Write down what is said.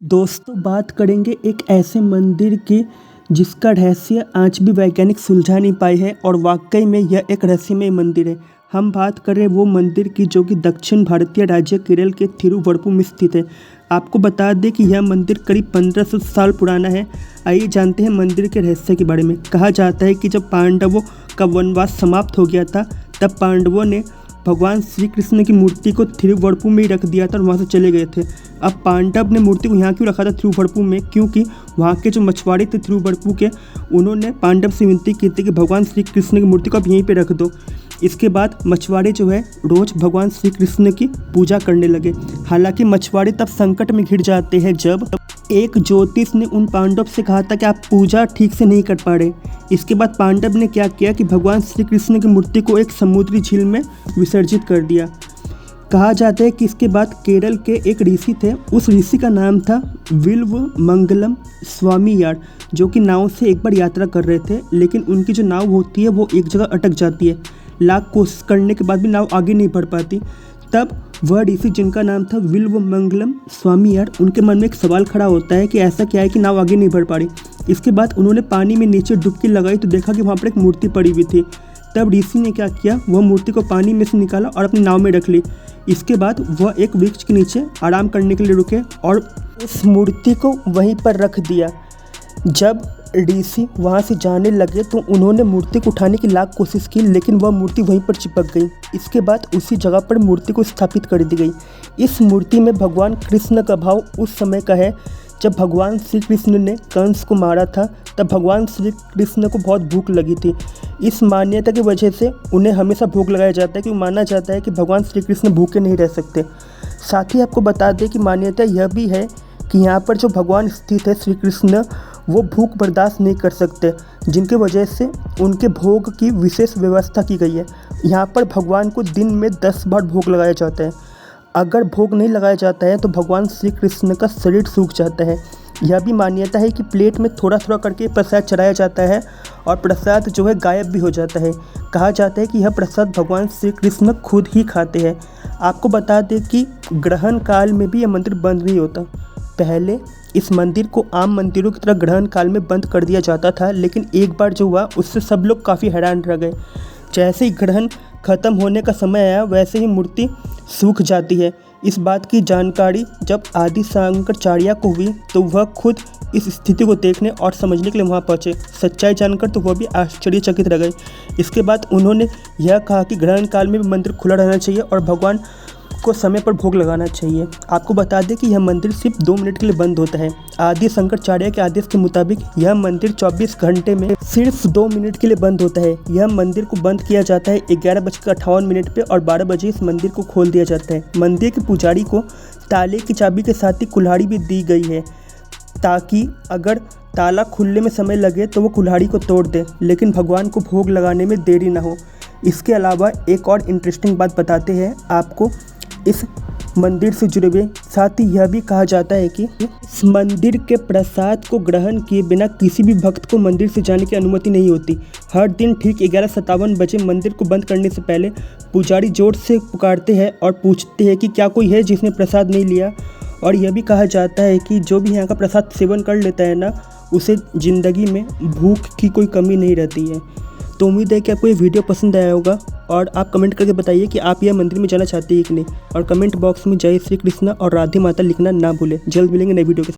दोस्तों बात करेंगे एक ऐसे मंदिर की जिसका रहस्य आज भी वैज्ञानिक सुलझा नहीं पाए हैं और वाकई में यह एक रहस्यमय मंदिर है। हम बात कर रहे हैं वो मंदिर की जो कि दक्षिण भारतीय राज्य केरल के थिरुवरपुर में स्थित है। आपको बता दें कि यह मंदिर करीब 1500 साल पुराना है। आइए जानते हैं मंदिर के रहस्य के बारे में। कहा जाता है कि जब पांडवों का वनवास समाप्त हो गया था तब पांडवों ने भगवान श्री कृष्ण की मूर्ति को थिरुवरपुर में ही रख दिया था और वहाँ से चले गए थे। अब पांडव ने मूर्ति को यहाँ क्यों रखा था थिरुवरपुर में, क्योंकि वहाँ के जो मछुआरे थे थिरुवरपुर के, उन्होंने पांडव से विनती की थी कि भगवान श्री कृष्ण की मूर्ति को आप यहीं पे रख दो। इसके बाद मछुआरे जो है रोज़ भगवान श्री कृष्ण की पूजा करने लगे। हालांकि मछुआरे तब संकट में घिर जाते हैं जब एक ज्योतिष ने उन पांडव से कहा था कि आप पूजा ठीक से नहीं कर पा रहे। इसके बाद पांडव ने क्या किया कि भगवान श्री कृष्ण की मूर्ति को एक समुद्री झील में विसर्जित कर दिया। कहा जाता है कि इसके बाद केरल के एक ऋषि थे, उस ऋषि का नाम था विल्व मंगलम स्वामीयार, जो कि नाव से एक बार यात्रा कर रहे थे, लेकिन उनकी जो नाव होती है वो एक जगह अटक जाती है। लाख कोशिश करने के बाद भी नाव आगे नहीं बढ़ पाती। तब वह ऋषि जिनका नाम था विल्व मंगलम स्वामीयार, उनके मन में एक सवाल खड़ा होता है कि ऐसा क्या है कि नाव आगे नहीं बढ़ पा रही। इसके बाद उन्होंने पानी में नीचे डुबकी लगाई तो देखा कि वहाँ पर एक मूर्ति पड़ी हुई थी। तब ऋषि ने क्या किया, वह मूर्ति को पानी में से निकाला और अपनी नाव में रख ली। इसके बाद वह एक वृक्ष के नीचे आराम करने के लिए रुके और उस मूर्ति को वहीं पर रख दिया। जब ऋषि वहाँ से जाने लगे तो उन्होंने मूर्ति को उठाने की लाख कोशिश की, लेकिन वह मूर्ति वहीं पर चिपक गई। इसके बाद उसी जगह पर मूर्ति को स्थापित कर दी गई। इस मूर्ति में भगवान कृष्ण का भाव उस समय का है जब भगवान श्री कृष्ण ने कंस को मारा था। तब भगवान श्री कृष्ण को बहुत भूख लगी थी। इस मान्यता की वजह से उन्हें हमेशा भोग लगाया जाता है, क्योंकि माना जाता है कि भगवान श्री कृष्ण भूखे नहीं रह सकते। साथ ही आपको बता दें कि मान्यता यह भी है कि यहाँ पर जो भगवान स्थित है श्री कृष्ण, वो भूख बर्दाश्त नहीं कर सकते, जिनके वजह से उनके भोग की विशेष व्यवस्था की गई है। यहाँ पर भगवान को दिन में 10 बार भोग लगाया जाता है। अगर भोग नहीं लगाया जाता है तो भगवान श्री कृष्ण का शरीर सूख जाता है। यह भी मान्यता है कि प्लेट में थोड़ा थोड़ा करके प्रसाद चढ़ाया जाता है और प्रसाद जो है गायब भी हो जाता है। कहा जाता है कि यह प्रसाद भगवान श्री कृष्ण खुद ही खाते हैं। आपको बता दें कि ग्रहण काल में भी यह मंदिर बंद नहीं होता। पहले इस मंदिर को आम मंदिरों की तरह ग्रहण काल में बंद कर दिया जाता था, लेकिन एक बार जो हुआ उससे सब लोग काफ़ी हैरान रह गए। जैसे ही ग्रहण खत्म होने का समय आया वैसे ही मूर्ति सूख जाती है। इस बात की जानकारी जब आदि शंकराचार्य को हुई तो वह खुद इस स्थिति को देखने और समझने के लिए वहाँ पहुँचे। सच्चाई जानकर तो वह भी आश्चर्यचकित रह गए। इसके बाद उन्होंने यह कहा कि ग्रहण काल में भी मंदिर खुला रहना चाहिए और भगवान को समय पर भोग लगाना चाहिए। आपको बता दें कि यह मंदिर सिर्फ 2 मिनट के लिए बंद होता है। आदि शंकराचार्य के आदेश के मुताबिक यह मंदिर 24 घंटे में सिर्फ 2 मिनट के लिए बंद होता है। यह मंदिर को बंद किया जाता है 11:58 पे और 12 बजे इस मंदिर को खोल दिया जाता है। मंदिर के पुजारी को ताले की चाबी के साथ ही कुल्हाड़ी भी दी गई है, ताकि अगर ताला खुलने में समय लगे तो वो कुल्हाड़ी को तोड़ दे, लेकिन भगवान को भोग लगाने में देरी ना हो। इसके अलावा एक और इंटरेस्टिंग बात बताते हैं आपको इस मंदिर से जुड़े हुए। साथ ही यह भी कहा जाता है कि इस मंदिर के प्रसाद को ग्रहण किए बिना किसी भी भक्त को मंदिर से जाने की अनुमति नहीं होती। हर दिन ठीक 11:57 बजे मंदिर को बंद करने से पहले पुजारी जोर से पुकारते हैं और पूछते हैं कि क्या कोई है जिसने प्रसाद नहीं लिया। और यह भी कहा जाता है कि जो भी यहाँ का प्रसाद सेवन कर लेता है ना, उसे ज़िंदगी में भूख की कोई कमी नहीं रहती है। तो उम्मीद है कि आपको ये वीडियो पसंद आया होगा और आप कमेंट करके बताइए कि आप यह मंदिर में जाना चाहते हैं कि नहीं। और कमेंट बॉक्स में जय श्री कृष्ण और राधे माता लिखना ना भूलें। जल्द मिलेंगे नई वीडियो के साथ।